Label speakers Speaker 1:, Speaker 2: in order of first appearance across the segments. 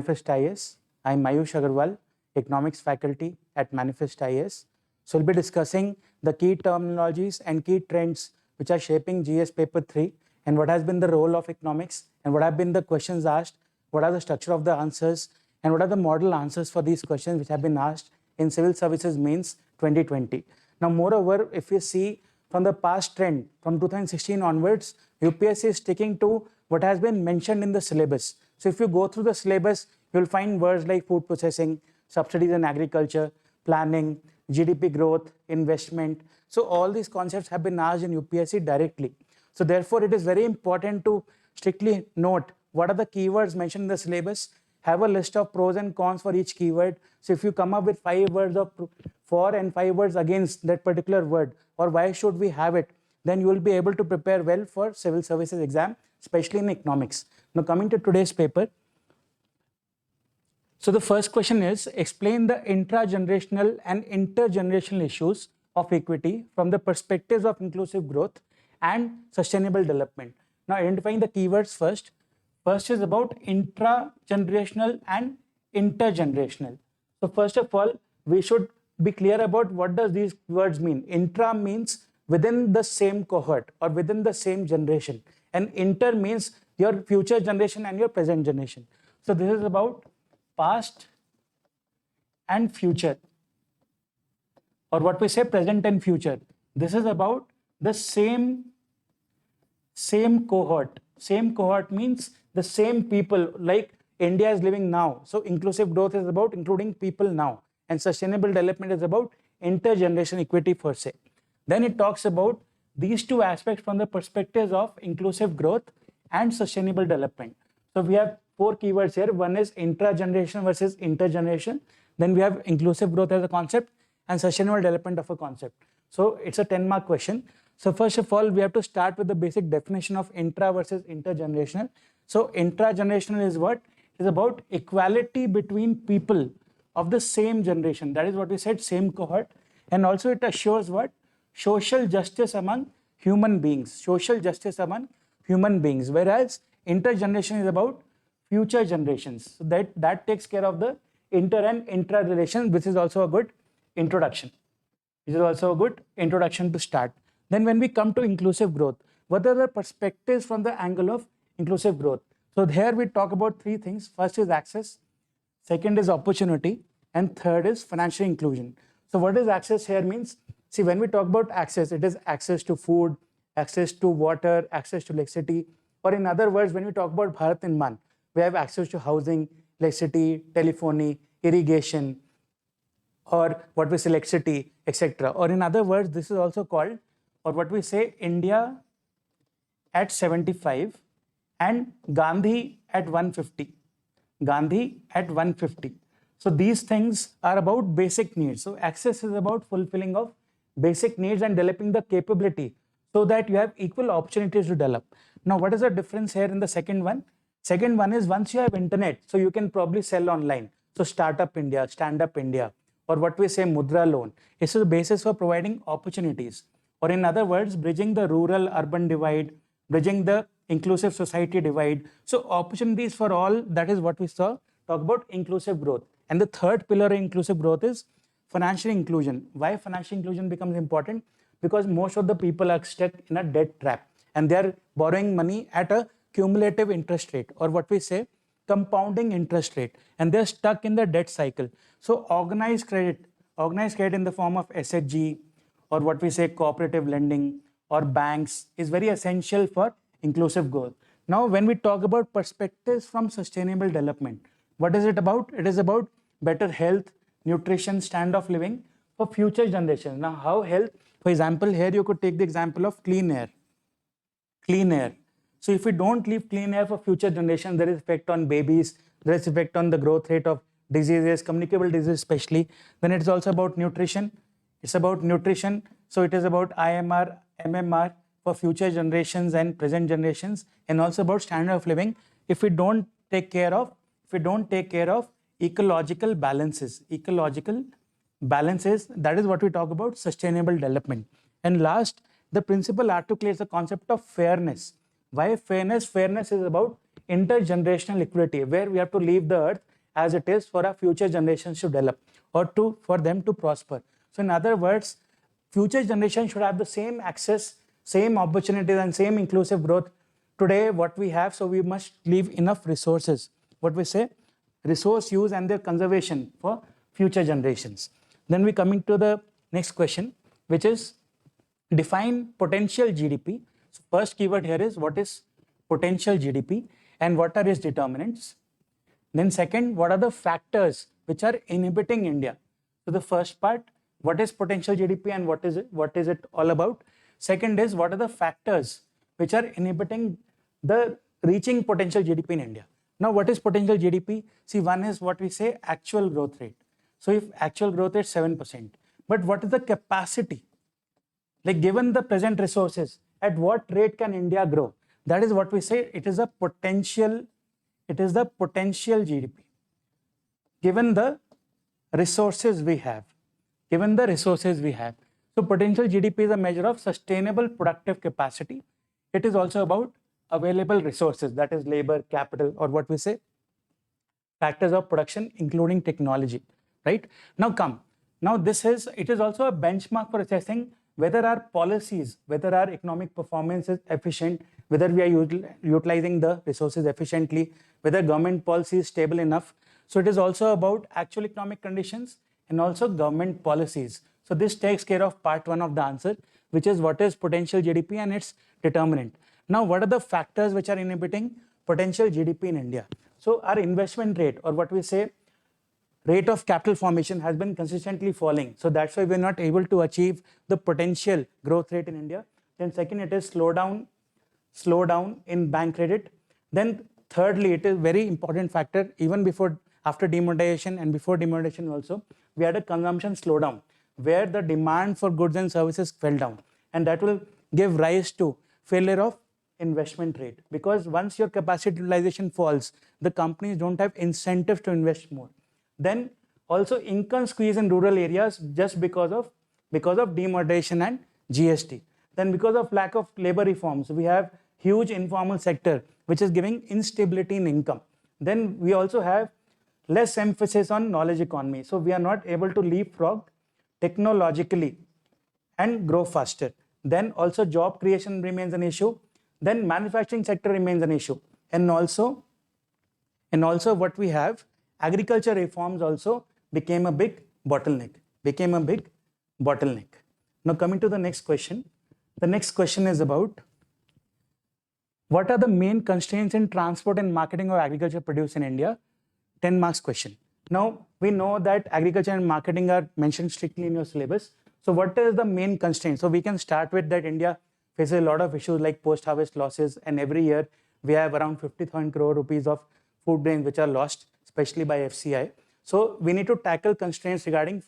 Speaker 1: Manifest IAS. I'm Mayush Agarwal, Economics faculty at Manifest IAS. So we'll be discussing the key terminologies and key trends which are shaping GS paper 3 and what has been the role of economics and what have been the questions asked, what are the structure of the answers and what are the model answers for these questions which have been asked in Civil Services Mains 2020. Now, moreover, if you see from the past trend from 2016 onwards, UPSC is sticking to what has been mentioned in the syllabus. So if you go through the syllabus, you'll find words like food processing, subsidies in agriculture, planning, GDP growth, investment. So all these concepts have been asked in UPSC directly. So therefore, it is very important to strictly note what are the keywords mentioned in the syllabus, have a list of pros and cons for each keyword. So if you come up with 5 words of for and 5 words against that particular word, or why should we have it, then you will be able to prepare well for civil services exam, especially in economics. Now coming to today's paper. So the first question is, explain the intra-generational and intergenerational issues of equity from the perspectives of inclusive growth and sustainable development. Now identifying the keywords first. First is about intra-generational and intergenerational. So first of all, we should be clear about what does these words mean. Intra means within the same cohort or within the same generation, and inter means your future generation and your present generation. So this is about past and future, or what we say present and future. This is about the same cohort. Same cohort means the same people, like India is living now. So inclusive growth is about including people now, and sustainable development is about intergeneration equity per se. Then it talks about these two aspects from the perspectives of inclusive growth and sustainable development. So we have 4 keywords here. One is intra-generation versus intergeneration. Then we have inclusive growth as a concept and sustainable development of a concept. So it's a 10-mark question. So first of all, we have to start with the basic definition of intra versus intergenerational. So intra-generational is what? It is about equality between people of the same generation. That is what we said, same cohort. And also it assures what? Social justice among human beings. Social justice among human beings. Whereas intergeneration is about future generations. So that takes care of the inter and intra relations, which is also a good introduction. This is also a good introduction to start. Then when we come to inclusive growth, what are the perspectives from the angle of inclusive growth? So here we talk about 3 things. First is access, second is opportunity, and third is financial inclusion. So what is access here means? See, when we talk about access, it is access to food, access to water, access to electricity, or in other words, when we talk about Bharat-Nirbhan, we have access to housing, electricity, telephony, irrigation, or what we say electricity, etc. Or in other words, this is also called, or what we say, India at 75 and Gandhi at 150. Gandhi at 150. So these things are about basic needs. So access is about fulfilling of basic needs and developing the capability so that you have equal opportunities to develop. Now, what is the difference here in the second one? Second one is once you have internet, so you can probably sell online. So Startup India, Stand Up India, or what we say Mudra loan. This is the basis for providing opportunities. Or in other words, bridging the rural-urban divide, bridging the inclusive society divide. So opportunities for all, that is what we saw, talk about inclusive growth. And the third pillar in inclusive growth is financial inclusion. Why financial inclusion becomes important? Because most of the people are stuck in a debt trap and they are borrowing money at a cumulative interest rate, or what we say compounding interest rate, and they're stuck in the debt cycle. So organized credit in the form of SHG, or what we say cooperative lending, or banks is very essential for inclusive growth. Now, when we talk about perspectives from sustainable development, what is it about? It is about better health, nutrition, standard of living for future generations. Now, how health? For example, here you could take the example of clean air. Clean air. So if we don't leave clean air for future generations, there is effect on babies, there is effect on the growth rate of diseases, communicable diseases especially. Then it's also about nutrition. It's about nutrition. So it is about IMR, MMR for future generations and present generations, and also about standard of living. If we don't take care of ecological balances, that is what we talk about sustainable development. And last, the principle articulates the concept of fairness. Why fairness? Fairness is about intergenerational equity, where we have to leave the earth as it is for our future generations to develop or for them to prosper. So in other words, future generations should have the same access, same opportunities and same inclusive growth today what we have. So we must leave enough resources, what we say, resource use and their conservation for future generations. Then we coming to the next question, which is define potential GDP. So first keyword here is what is potential GDP and what are its determinants. Then second, what are the factors which are inhibiting India? So the first part, what is potential GDP and what is it all about? Second is what are the factors which are inhibiting the reaching potential GDP in India? Now what is potential GDP? See, one is what we say actual growth rate. So if actual growth rate is 7%, but what is the capacity? Like given the present resources, at what rate can India grow? That is what we say, it is the potential GDP. Given the resources we have. So potential GDP is a measure of sustainable productive capacity. It is also about available resources, that is labor, capital, or what we say, factors of production, including technology, right? Now it is also a benchmark for assessing whether our policies, whether our economic performance is efficient, whether we are utilizing the resources efficiently, whether government policy is stable enough. So it is also about actual economic conditions and also government policies. So this takes care of part one of the answer, which is what is potential GDP and its determinant. Now, what are the factors which are inhibiting potential GDP in India? So our investment rate, or what we say, rate of capital formation has been consistently falling. So that's why we're not able to achieve the potential growth rate in India. Then second, it is slowdown in bank credit. Then thirdly, it is very important factor, even after demonetization and before demonetization also, we had a consumption slowdown where the demand for goods and services fell down, and that will give rise to failure of investment rate, because once your capacity utilization falls, the companies don't have incentive to invest more. Then also income squeeze in rural areas just because of demonetization and GST. Then because of lack of labor reforms, we have huge informal sector which is giving instability in income. Then we also have less emphasis on knowledge economy. So we are not able to leapfrog technologically and grow faster. Then also job creation remains an issue. Then manufacturing sector remains an issue. And also what we have, agriculture reforms also became a big bottleneck. Now coming to the next question. The next question is about what are the main constraints in transport and marketing of agriculture produce in India? 10 marks question. Now we know that agriculture and marketing are mentioned strictly in your syllabus. So what is the main constraint? So we can start with that India faces a lot of issues like post-harvest losses, and every year we have around 50,000 crore rupees of food grains which are lost, especially by FCI. So we need to tackle constraints regarding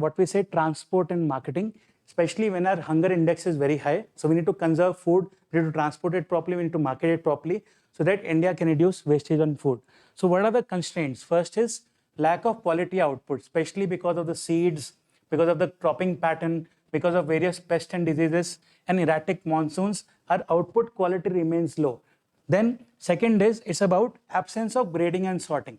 Speaker 1: what we say transport and marketing, especially when our hunger index is very high. So we need to conserve food, we need to transport it properly, we need to market it properly so that India can reduce wastage on food. So what are the constraints? First is lack of quality output, especially because of the seeds, because of the cropping pattern, because of various pests and diseases and erratic monsoons, our output quality remains low. Then second is it's about absence of grading and sorting.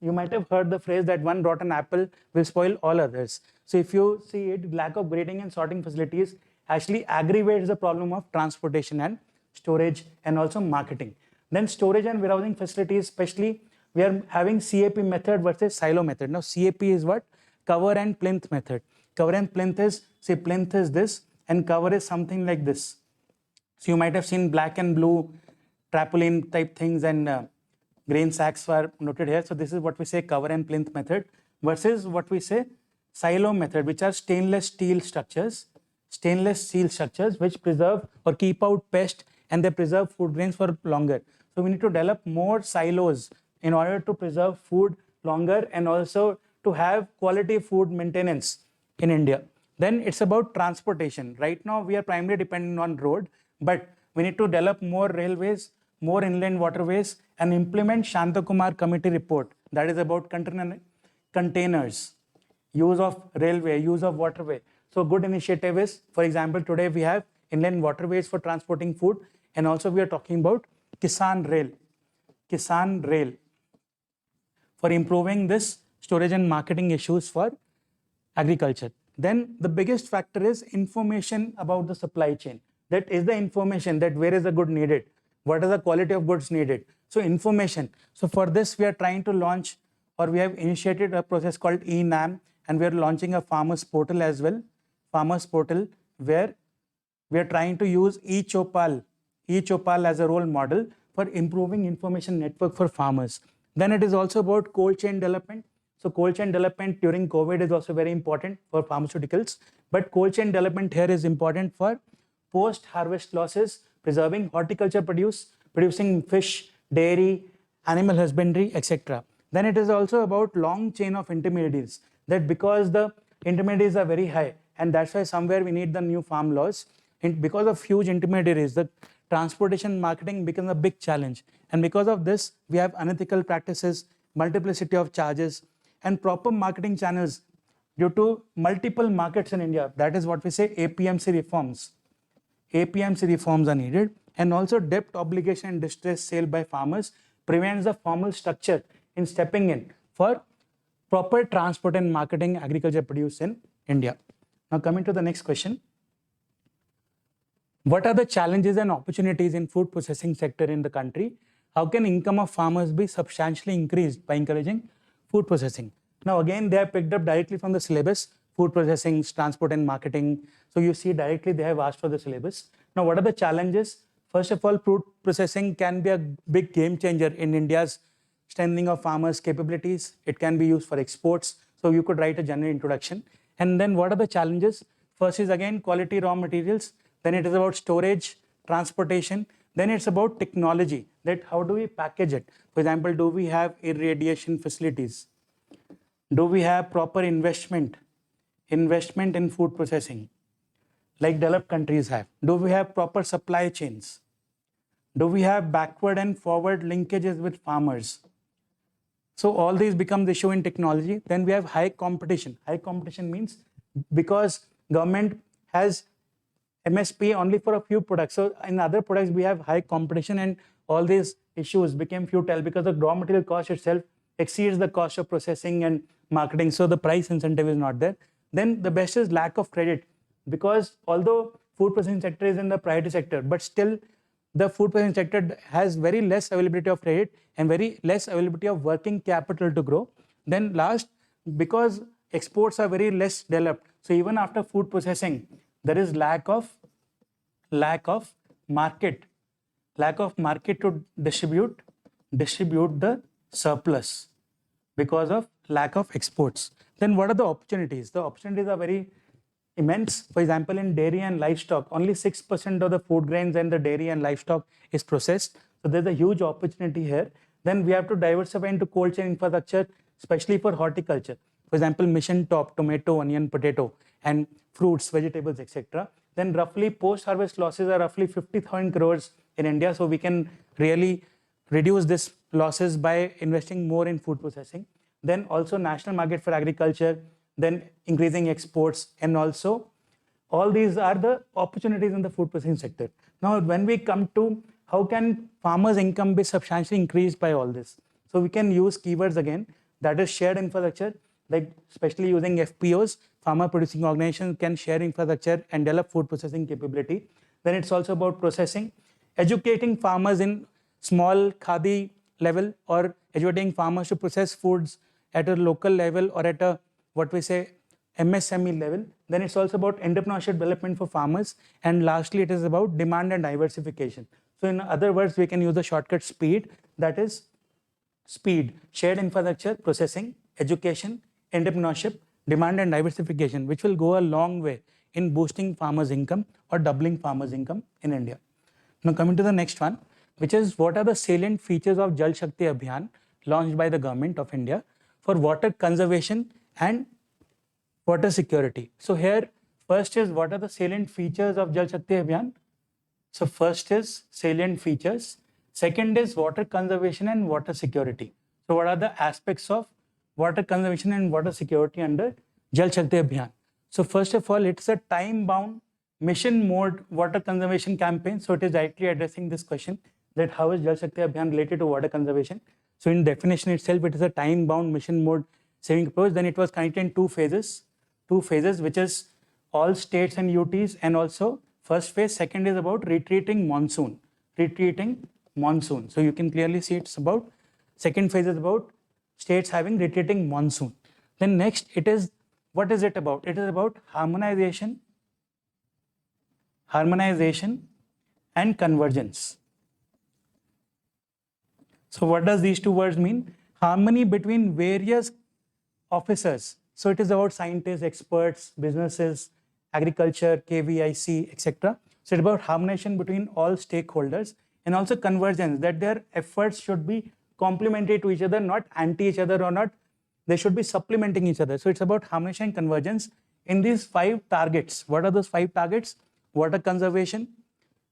Speaker 1: You might have heard the phrase that one rotten apple will spoil all others. So if you see it, lack of grading and sorting facilities actually aggravates the problem of transportation and storage and also marketing. Then storage and warehousing facilities, especially we are having CAP method versus silo method. Now CAP is what? Cover and plinth method. Cover and plinth is, say plinth is this and cover is something like this. So you might have seen black and blue tarpaulin type things and grain sacks are noted here. So this is what we say cover and plinth method versus what we say silo method, which are stainless steel structures which preserve or keep out pests and they preserve food grains for longer. So we need to develop more silos in order to preserve food longer and also to have quality food maintenance in India. Then it's about transportation. Right now we are primarily dependent on road, but we need to develop more railways, more inland waterways and implement Shantakumar committee report that is about containers, use of railway, use of waterway. So good initiative is, for example, today we have inland waterways for transporting food and also we are talking about Kisan Rail for improving this storage and marketing issues for agriculture. Then the biggest factor is information about the supply chain. That is the information that where is the good needed, what is the quality of goods needed. So information. So for this we are trying to launch, or we have initiated a process called eNAM, and we are launching a farmers portal as well. Farmers portal where we are trying to use eChopal as a role model for improving information network for farmers. Then it is also about cold chain development. So cold chain development during COVID is also very important for pharmaceuticals, but cold chain development here is important for post-harvest losses, preserving horticulture produce, producing fish, dairy, animal husbandry, etc. Then it is also about long chain of intermediaries, that because the intermediaries are very high, and that's why somewhere we need the new farm laws. And because of huge intermediaries, the transportation marketing becomes a big challenge. And because of this, we have unethical practices, multiplicity of charges, and proper marketing channels due to multiple markets in India. That is what we say APMC reforms. APMC reforms are needed. And also debt obligation and distress sale by farmers prevents the formal structure in stepping in for proper transport and marketing agriculture produce in India. Now coming to the next question. What are the challenges and opportunities in food processing sector in the country? How can income of farmers be substantially increased by encouraging food processing? Now again, they have picked up directly from the syllabus, food processing, transport and marketing. So you see directly they have asked for the syllabus. Now what are the challenges? First of all, food processing can be a big game changer in India's strengthening of farmers' capabilities. It can be used for exports. So you could write a general introduction. And then what are the challenges? First is again quality raw materials. Then it is about storage, transportation. Then it's about technology, that how do we package it? For example, do we have irradiation facilities? Do we have proper investment in food processing like developed countries have? Do we have proper supply chains? Do we have backward and forward linkages with farmers? So all these become the issue in technology. Then we have high competition. High competition means because government has MSP only for a few products. So in other products, we have high competition, and all these issues became futile because the raw material cost itself exceeds the cost of processing and marketing. So the price incentive is not there. Then the best is lack of credit, because although food processing sector is in the priority sector, but still the food processing sector has very less availability of credit and very less availability of working capital to grow. Then last, because exports are very less developed. So even after food processing, there is lack of market to distribute the surplus because of lack of exports. Then what are the opportunities? The opportunities are very immense. For example, in dairy and livestock, only 6% of the food grains and the dairy and livestock is processed. So there's a huge opportunity here. Then we have to diversify into cold chain infrastructure, especially for horticulture. For example, mission top, tomato, onion, potato, and fruits, vegetables, etc. Then roughly post-harvest losses are roughly 50,000 crores in India. So we can really reduce this losses by investing more in food processing. Then also national market for agriculture, then increasing exports, and also all these are the opportunities in the food processing sector. Now, when we come to how can farmers' income be substantially increased by all this? So we can use keywords again, that is shared infrastructure, like especially using FPOs, farmer producing organizations can share infrastructure and develop food processing capability. Then it's also about processing, educating farmers in small khadi level, or educating farmers to process foods at a local level or at a what we say MSME level. Then it's also about entrepreneurship development for farmers. And lastly, it is about demand and diversification. So in other words, we can use the shortcut SPEED, that is speed, shared infrastructure, processing, education, entrepreneurship, demand and diversification, which will go a long way in boosting farmers' income or doubling farmers' income in India. Now coming to the next one, which is what are the salient features of Jal Shakti Abhiyan launched by the government of India for water conservation and water security. So here, first is what are the salient features of Jal Shakti Abhiyan? So first is salient features. Second is water conservation and water security. So what are the aspects of water conservation and water security under Jal Shakti Abhiyan? So first of all, it's a time-bound mission mode water conservation campaign. So it is directly addressing this question that how is Jal Shakti Abhiyan related to water conservation. So in definition itself, it is a time-bound mission mode saving approach. Then it was connected in two phases, which is all states and UTs, and also first phase. Second is about retreating monsoon. So you can clearly see it's about, second phase is about states having retreating monsoon. Then next it is, what is it about? It is about harmonization and convergence. So what does these two words mean? Harmony between various officers. So it is about scientists, experts, businesses, agriculture, KVIC, etc. So it's about harmonization between all stakeholders, and also convergence, that their efforts should be complementary to each other, not anti each other, or not, they should be supplementing each other. So it's about harmonization and convergence in these 5 targets. What are those 5 targets? Water conservation,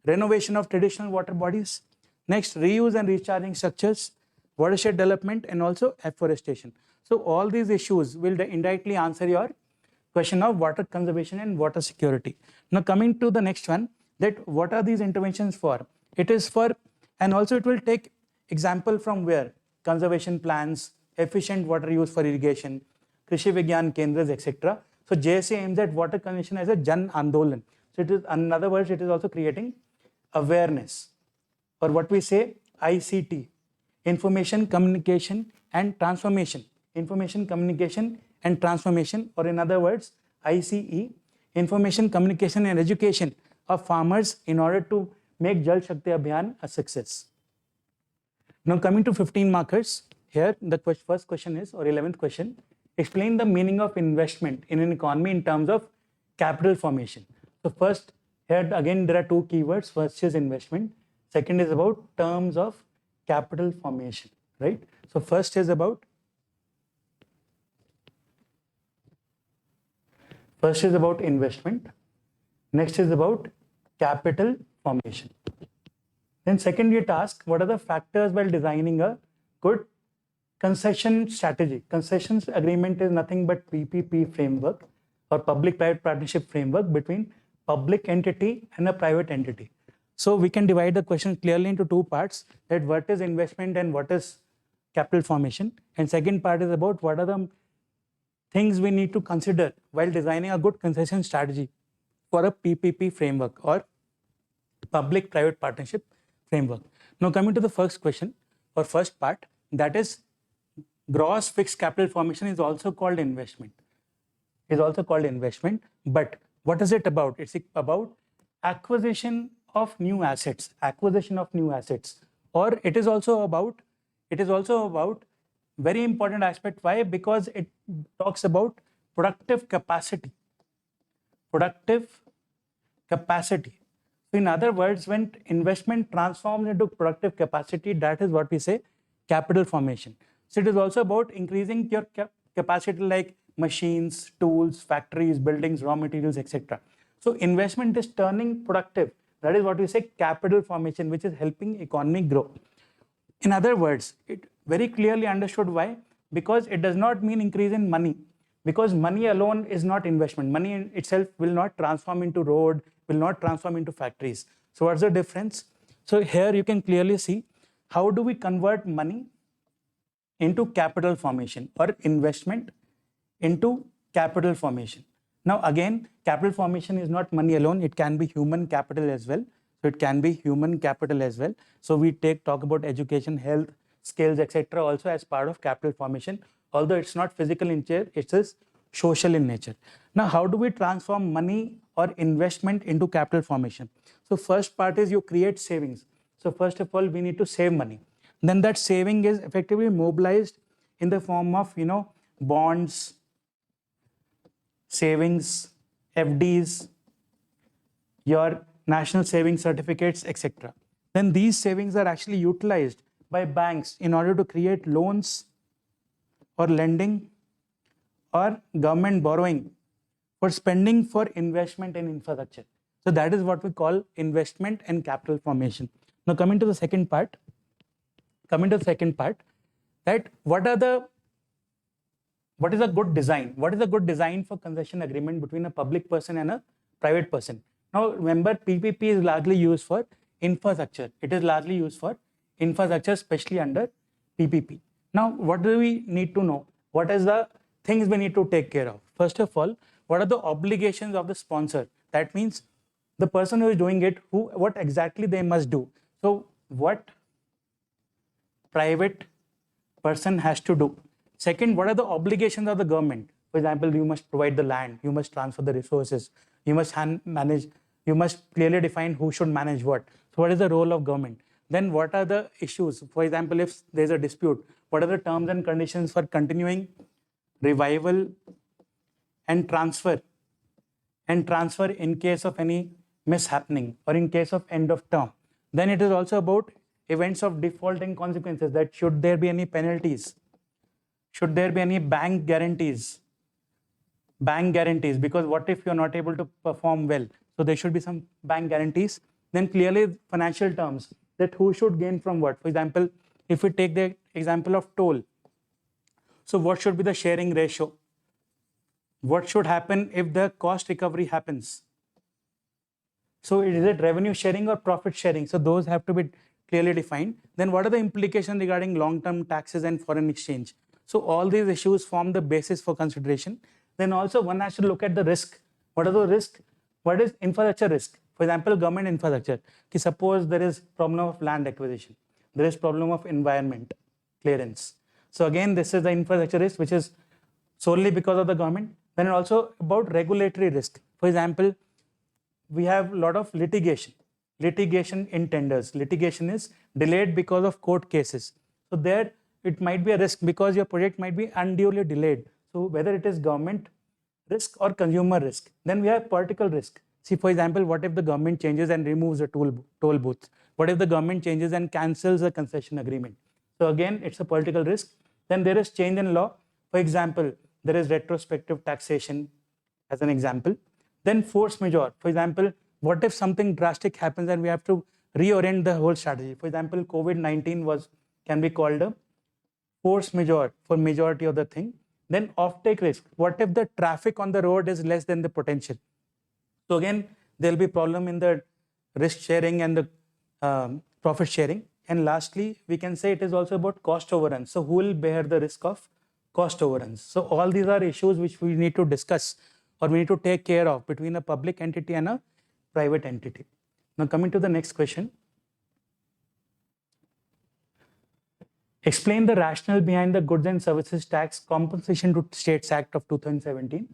Speaker 1: renovation of traditional water bodies, next reuse and recharging structures, watershed development, and also afforestation. So all these issues will indirectly answer your question of water conservation and water security. Now coming to the next one, that what are these interventions for? It is for, and also it will take example from where? Conservation plans, efficient water use for irrigation, Krishi Vigyan Kendras, etc. So JSA aims at water conservation as a Jan Andolan. So it is, in other words, it is also creating awareness, or what we say ICT, information, communication and transformation. Information, communication and transformation, or in other words ICE, information, communication and education of farmers in order to make Jal Shakti Abhiyan a success. Now coming to 15 markers, here the first question is, or 11th question, explain the meaning of investment in an economy in terms of capital formation. So first, here again there are 2 keywords. First is investment, second is about terms of capital formation, right? So first is about investment, next is about capital formation. Then second you task, what are the factors while designing a good concession strategy? Concessions agreement is nothing but PPP framework, or public-private partnership framework between public entity and a private entity. So we can divide the question clearly into 2 parts, that what is investment and what is capital formation. And second part is about what are the things we need to consider while designing a good concession strategy for a PPP framework, or public-private partnership framework. Now coming to the first question, or first part, that is gross fixed capital formation is also called investment. But what is it about? It's about acquisition of new assets, or it is also about very important aspect. Why? Because it talks about productive capacity. So in other words, when investment transforms into productive capacity, that is what we say capital formation. So it is also about increasing your capacity, like machines, tools, factories, buildings, raw materials, etc. So investment is turning productive. That is what we say capital formation, which is helping economy grow. In other words, it very clearly understood why, because it does not mean increase in money, because money alone is not investment. Money in itself will not transform into road, will not transform into factories. So what's the difference? So here you can clearly see how do we convert money into capital formation, or investment into capital formation. Now again, capital formation is not money alone, it can be human capital as well. So we talk about education, health, skills, etc. also as part of capital formation, although it's not physical in nature, it is social in nature. Now how do we transform money or investment into capital formation? So first part is you create savings. So first of all, we need to save money. Then that saving is effectively mobilized in the form of, bonds, savings, FDs, your national savings certificates, etc. Then these savings are actually utilized by banks in order to create loans or lending or government borrowing for spending for investment in infrastructure. So that is what we call investment and capital formation. Now coming to the second part, that what is a good design? What is a good design for concession agreement between a public person and a private person? Now remember, PPP is largely used for infrastructure. It is largely used for infrastructure, especially under PPP. Now, what do we need to know? What is the things we need to take care of? First of all, what are the obligations of the sponsor? That means the person who is doing it, what exactly they must do. So what private person has to do. Second, what are the obligations of the government? For example, you must provide the land, you must transfer the resources, you must manage, you must clearly define who should manage what. So what is the role of government? Then what are the issues? For example, if there's a dispute, what are the terms and conditions for continuing, revival, and transfer in case of any mishappening or in case of end of term. Then it is also about events of default and consequences, that should there be any penalties, should there be any bank guarantees, because what if you're not able to perform well? So there should be some bank guarantees. Then clearly financial terms, that who should gain from what. For example, if we take the example of toll, so what should be the sharing ratio? What should happen if the cost recovery happens? So is it revenue sharing or profit sharing? So those have to be clearly defined. Then what are the implications regarding long-term taxes and foreign exchange? So all these issues form the basis for consideration. Then also one has to look at the risk. What are the risks? What is infrastructure risk? For example, government infrastructure. Suppose there is problem of land acquisition. There is problem of environment clearance. So again, this is the infrastructure risk, which is solely because of the government. Then also about regulatory risk. For example, we have a lot of litigation in tenders. Litigation is delayed because of court cases. So there it might be a risk because your project might be unduly delayed. So whether it is government risk or consumer risk. Then we have political risk. See, for example, what if the government changes and removes the toll booths? What if the government changes and cancels the concession agreement? So again, it's a political risk. Then there is change in law. For example, there is retrospective taxation as an example. Then force majeure. For example, what if something drastic happens and we have to reorient the whole strategy? For example, COVID-19 can be called a force majeure for majority of the thing. Then offtake risk. What if the traffic on the road is less than the potential? So again, there will be problem in the risk sharing and the profit sharing. And lastly, we can say it is also about cost overruns. So who will bear the risk of cost overruns? So all these are issues which we need to discuss or we need to take care of between a public entity and a private entity. Now coming to the next question. Explain the rationale behind the Goods and Services Tax Compensation to States Act of 2017.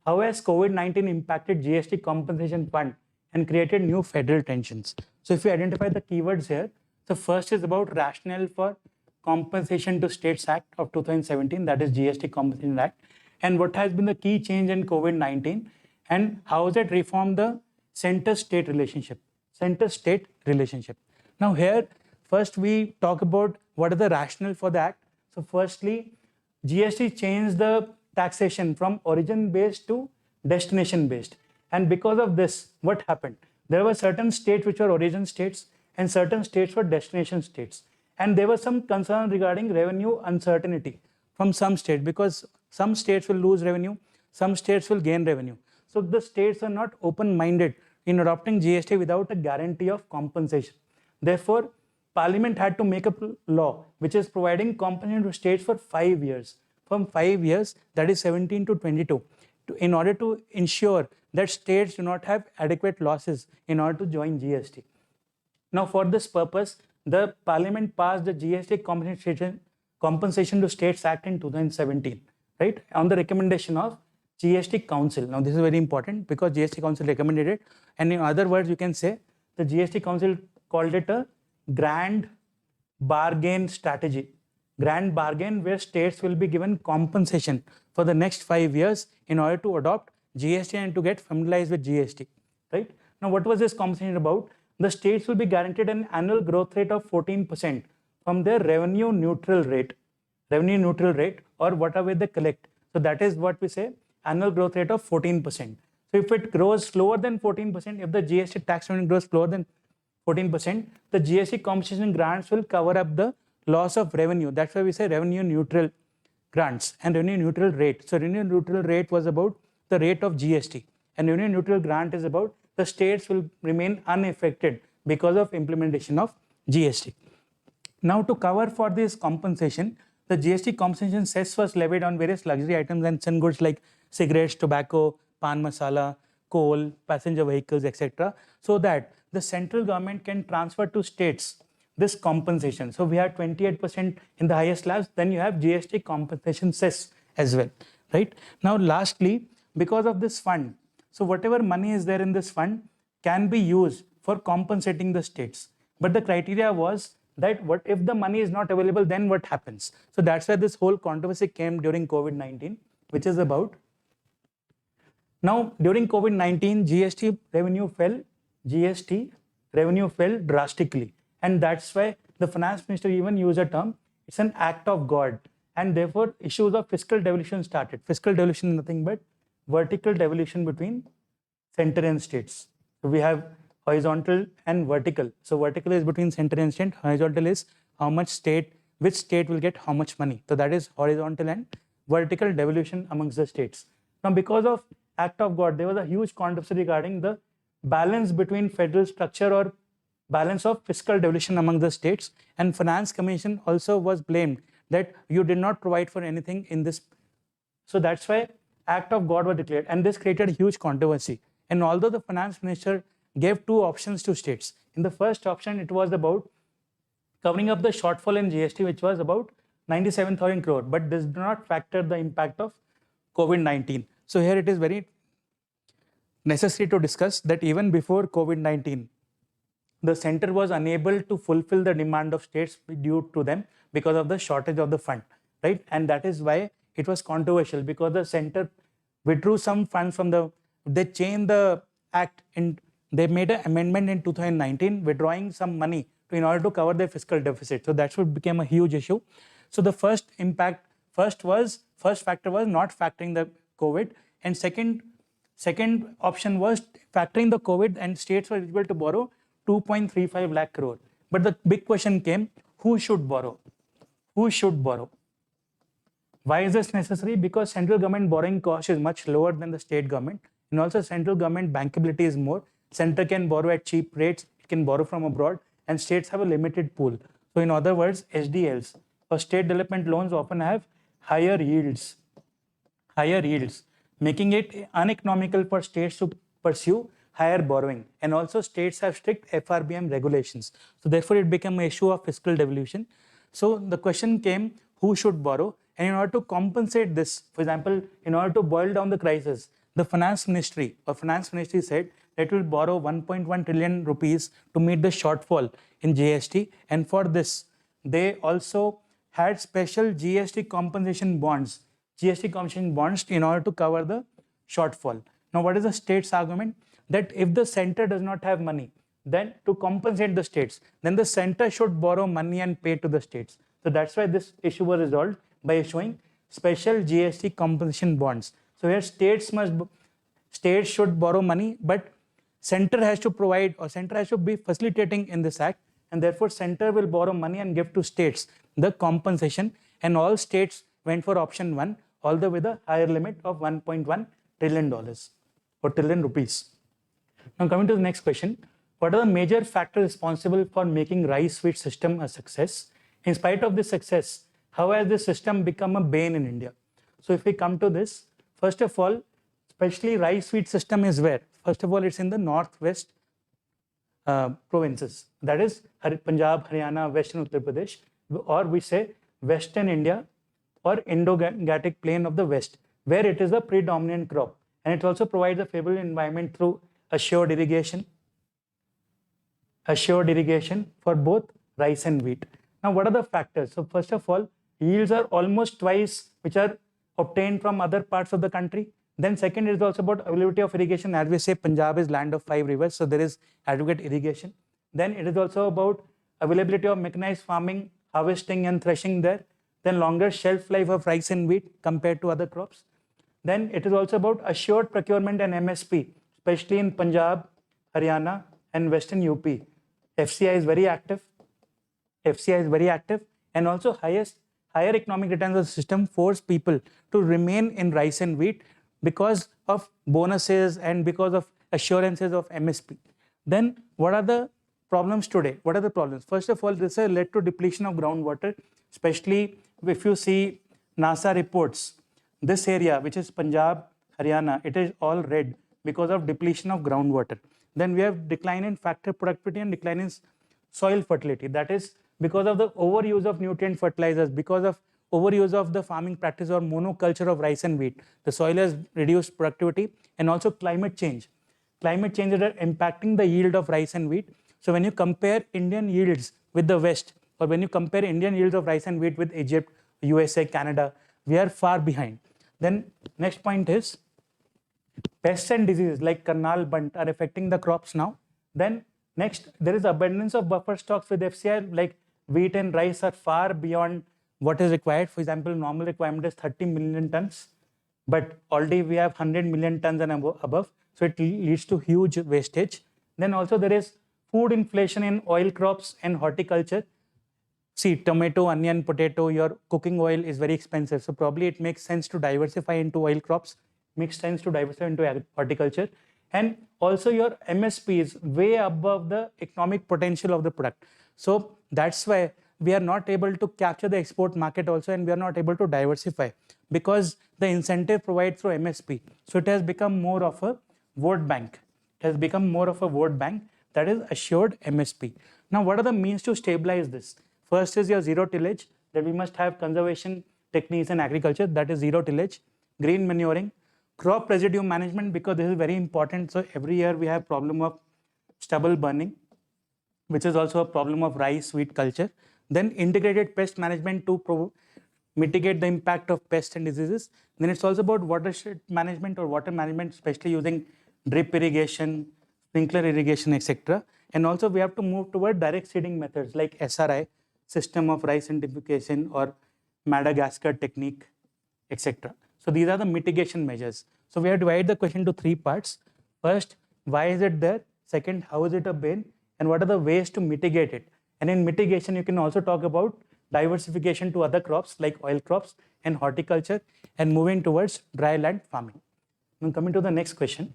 Speaker 1: How has COVID-19 impacted GST Compensation Fund and created new federal tensions? So if we identify the keywords here, the first is about rationale for Compensation to States Act of 2017, that is GST Compensation Act, and what has been the key change in COVID-19 and how has it reformed the center-state relationship. Now here, first we talk about what is the rationale for the act. So firstly, GST changed the taxation from origin-based to destination-based. And because of this, what happened? There were certain states which were origin states and certain states were destination states. And there was some concern regarding revenue uncertainty from some states, because some states will lose revenue, some states will gain revenue. So the states are not open-minded in adopting GST without a guarantee of compensation. Therefore, Parliament had to make a law which is providing compensation to states for 5 years. From 5 years, that is 17 to 22, in order to ensure that states do not have adequate losses in order to join GST. Now, for this purpose, the Parliament passed the GST Compensation to States Act in 2017, right, on the recommendation of GST Council. Now, this is very important because GST Council recommended it, and in other words, you can say the GST Council called it a grand bargain strategy. Grand bargain where states will be given compensation for the next 5 years in order to adopt GST and to get familiarized with GST, right? Now, what was this compensation about? The states will be guaranteed an annual growth rate of 14% from their revenue neutral rate or whatever they collect. So that is what we say, annual growth rate of 14%. So if it grows slower than 14%, if the GST tax revenue grows slower than 14%, the GST compensation grants will cover up the loss of revenue. That's why we say revenue neutral grants and revenue neutral rate. So revenue neutral rate was about the rate of GST, and revenue neutral grant is about the states will remain unaffected because of implementation of GST. Now, to cover for this compensation, the GST compensation cess was levied on various luxury items and certain goods like cigarettes, tobacco, pan masala, coal, passenger vehicles, etc., so that the central government can transfer to states this compensation. So we have 28% in the highest slabs, then you have GST compensation cess as well, right? Now, lastly, because of this fund, so whatever money is there in this fund can be used for compensating the states. But the criteria was that what if the money is not available, then what happens? So that's why this whole controversy came during COVID-19, which is about, now during COVID-19, GST revenue fell drastically. And that's why the finance minister even used a term, it's an act of God. And therefore issues of fiscal devolution started. Fiscal devolution is nothing but vertical devolution between center and states. So we have horizontal and vertical. So vertical is between center and state, horizontal is how much state, which state will get how much money. So that is horizontal and vertical devolution amongst the states. Now, because of act of God, there was a huge controversy regarding the balance between federal structure or balance of fiscal devolution among the states, and Finance Commission also was blamed that you did not provide for anything in this. So that's why act of God was declared, and this created huge controversy. And although the finance minister gave two options to states, in the first option it was about covering up the shortfall in GST, which was about 97,000 crore, but this did not factor the impact of COVID-19. So here it is very necessary to discuss that even before COVID-19, the center was unable to fulfill the demand of states due to them because of the shortage of the fund, right? And that is why it was controversial, because the center withdrew some funds from the, they changed the act and they made an amendment in 2019 withdrawing some money in order to cover their fiscal deficit. So that's what became a huge issue. So the first factor was not factoring the COVID, and second option was factoring the COVID, and states were able to borrow 2.35 lakh crore. But the big question came, who should borrow? Who should borrow? Why is this necessary? Because central government borrowing cost is much lower than the state government, and also central government bankability is more. Center can borrow at cheap rates, it can borrow from abroad, and states have a limited pool. So in other words, SDLs or state development loans often have higher yields, making it uneconomical for states to pursue higher borrowing. And also states have strict FRBM regulations. So therefore it became an issue of fiscal devolution. So the question came, who should borrow? And in order to compensate this, for example, in order to boil down the crisis, the finance ministry said that it will borrow 1.1 trillion rupees to meet the shortfall in GST. And for this, they also had special GST compensation bonds in order to cover the shortfall. Now, what is the state's argument? That if the center does not have money, then to compensate the states, then the center should borrow money and pay to the states. So that's why this issue was resolved by issuing special GST compensation bonds. So here states should borrow money, but center has to provide, or center has to be facilitating in this act, and therefore center will borrow money and give to states the compensation, and all states went for option 1, although with a higher limit of $1.1 trillion or trillion rupees. Now coming to the next question, what are the major factors responsible for making rice wheat system a success? In spite of this success, how has this system become a bane in India? So if we come to this, first of all, especially rice wheat system is where? First of all, it's in the northwest provinces, that is Punjab, Haryana, Western Uttar Pradesh, or we say Western India or Indo-Gangetic plain of the West, where it is a predominant crop, and it also provides a favorable environment through assured irrigation for both rice and wheat. Now, what are the factors? So first of all, yields are almost twice which are obtained from other parts of the country. Then second, it is also about availability of irrigation. As we say, Punjab is land of 5 rivers, so there is adequate irrigation. Then it is also about availability of mechanized farming, harvesting and threshing there. Then longer shelf life of rice and wheat compared to other crops. Then it is also about assured procurement and MSP, especially in Punjab, Haryana and Western UP. FCI is very active, and also higher economic returns of the system force people to remain in rice and wheat because of bonuses and because of assurances of MSP. Then what are the problems today. What are the problems? First of all, this has led to depletion of groundwater, especially if you see NASA reports. This area, which is Punjab, Haryana, it is all red because of depletion of groundwater. Then we have decline in factor productivity and decline in soil fertility. That is because of the overuse of nutrient fertilizers, because of overuse of the farming practice or monoculture of rice and wheat. The soil has reduced productivity, and also climate change. Climate changes are impacting the yield of rice and wheat. So when you compare Indian yields with the West, or when you compare Indian yields of rice and wheat with Egypt, USA, Canada, we are far behind. Then next point is pests and diseases like Karnal bunt are affecting the crops now. Then next, there is abundance of buffer stocks with FCI, like wheat and rice are far beyond what is required. For example, normal requirement is 30 million tons, but already we have 100 million tons and above. So it leads to huge wastage. Then also there is food inflation in oil crops and horticulture. See, tomato, onion, potato, your cooking oil is very expensive. So probably it makes sense to diversify into oil crops, makes sense to diversify into horticulture. And also your MSP is way above the economic potential of the product. So that's why we are not able to capture the export market also, and we are not able to diversify because the incentive provided through MSP. So it has become more of a vote bank. It has become more of a vote bank, that is assured MSP. Now, what are the means to stabilize this? First is your zero tillage, that we must have conservation techniques in agriculture, that is zero tillage, green manuring, crop residue management, because this is very important. So every year we have problem of stubble burning, which is also a problem of rice, wheat culture. Then integrated pest management to mitigate the impact of pests and diseases. Then it's also about watershed management or water management, especially using drip irrigation, sprinkler irrigation, etc. And also we have to move toward direct seeding methods like SRI, system of rice identification, or Madagascar technique, etc. So these are the mitigation measures. So we have divided the question into three parts. First, why is it there? Second, how is it a bane? And what are the ways to mitigate it? And in mitigation, you can also talk about diversification to other crops like oil crops and horticulture, and moving towards dry land farming. Now coming to the next question.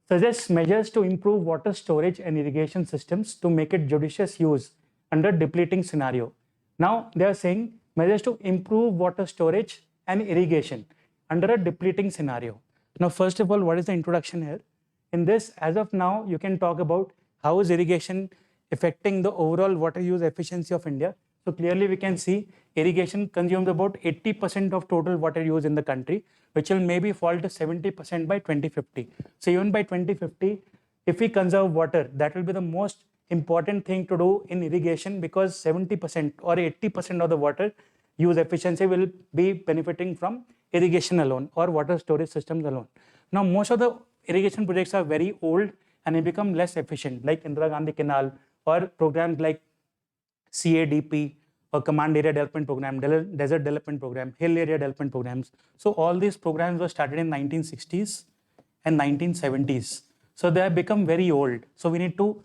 Speaker 1: Suggests measures to improve water storage and irrigation systems to make it judicious use under depleting scenario. Now they are saying measures to improve water storage and irrigation under a depleting scenario. Now, first of all, what is the introduction here? In this, as of now, you can talk about how is irrigation affecting the overall water use efficiency of India. So clearly we can see irrigation consumes about 80% of total water use in the country, which will maybe fall to 70% by 2050. So even by 2050, if we conserve water, that will be the most important thing to do in irrigation, because 70% or 80% of the water use efficiency will be benefiting from irrigation alone or water storage systems alone. Now, most of the irrigation projects are very old and they become less efficient, like Indira Gandhi Canal or programs like CADP or Command Area Development Program, Desert Development Program, Hill Area Development Programs. So all these programs were started in 1960s and 1970s. So they have become very old. So we need to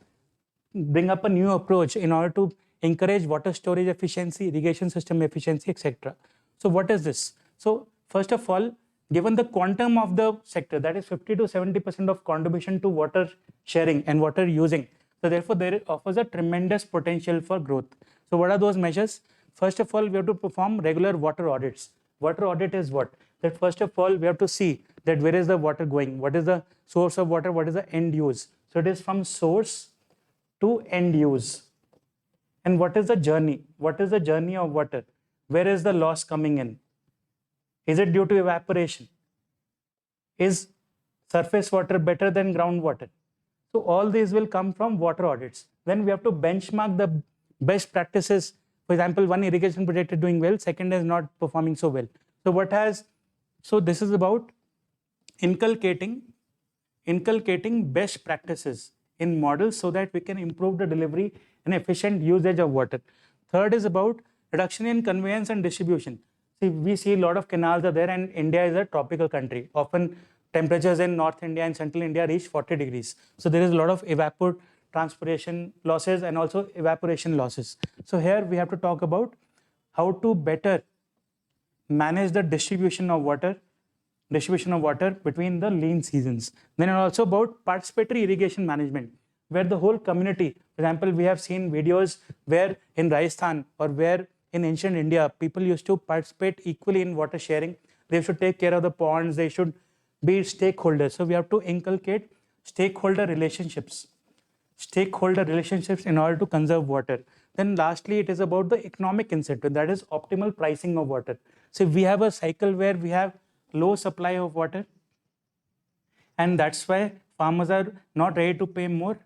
Speaker 1: bring up a new approach in order to encourage water storage efficiency, irrigation system efficiency, etc. So what is this? So first of all, given the quantum of the sector, that is 50 to 70% of contribution to water sharing and water using. So therefore, there offers a tremendous potential for growth. So what are those measures? First of all, we have to perform regular water audits. Water audit is what? That first of all, we have to see that where is the water going? What is the source of water? What is the end use? So it is from source to end use. And what is the journey? What is the journey of water? Where is the loss coming in? Is it due to evaporation? Is surface water better than groundwater? So all these will come from water audits. Then we have to benchmark the best practices. For example, one irrigation project is doing well, second is not performing so well. So this is about inculcating best practices in models so that we can improve the delivery and efficient usage of water. Third is about reduction in conveyance and distribution. See, we see a lot of canals are there, and India is a tropical country. Often temperatures in North India and Central India reach 40 degrees. So there is a lot of evapotranspiration losses and also evaporation losses. So here we have to talk about how to better manage the distribution of water between the lean seasons. Then also about participatory irrigation management. where the whole community, for example, we have seen videos where in Rajasthan or where in ancient India, people used to participate equally in water sharing. They should take care of the ponds, they should be stakeholders. So we have to inculcate stakeholder relationships in order to conserve water. Then lastly, it is about the economic incentive, that is optimal pricing of water. So we have a cycle where we have low supply of water, and that's why farmers are not ready to pay more,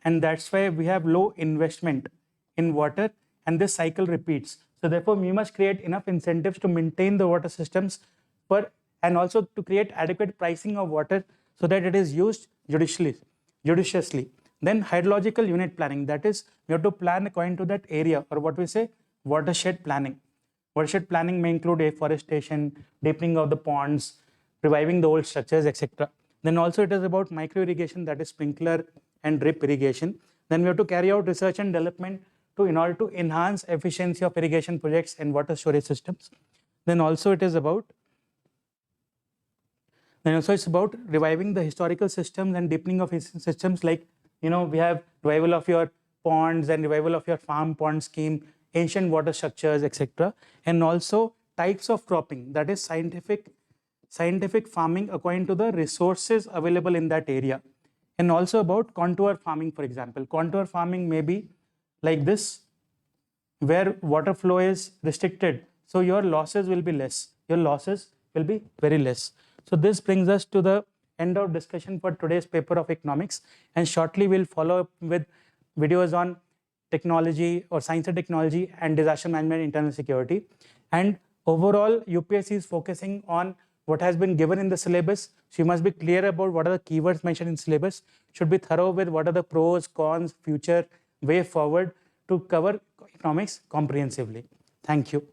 Speaker 1: and that's why we have low investment in water, and this cycle repeats. So therefore, we must create enough incentives to maintain the water systems and also to create adequate pricing of water so that it is used judiciously. Then hydrological unit planning, that is, we have to plan according to that area, or what we say watershed planning. Watershed planning may include afforestation, deepening of the ponds, reviving the old structures, etc. Then also it is about micro irrigation, that is sprinkler and drip irrigation. Then we have to carry out research and development in order to enhance efficiency of irrigation projects and water storage systems. Then also it's about reviving the historical systems and deepening of systems, like we have revival of your ponds and revival of your farm pond scheme, ancient water structures, etc. And also types of cropping, that is scientific farming according to the resources available in that area. And also about contour farming, for example. Contour farming may be like this, where water flow is restricted, so your losses will be less. Your losses will be very less. So this brings us to the end of discussion for today's paper of economics, and shortly we'll follow up with videos on technology or science and technology and disaster management, internal security. And overall, UPSC is focusing on what has been given in the syllabus. So you must be clear about what are the keywords mentioned in syllabus, should be thorough with what are the pros, cons, future, way forward to cover economics comprehensively. Thank you.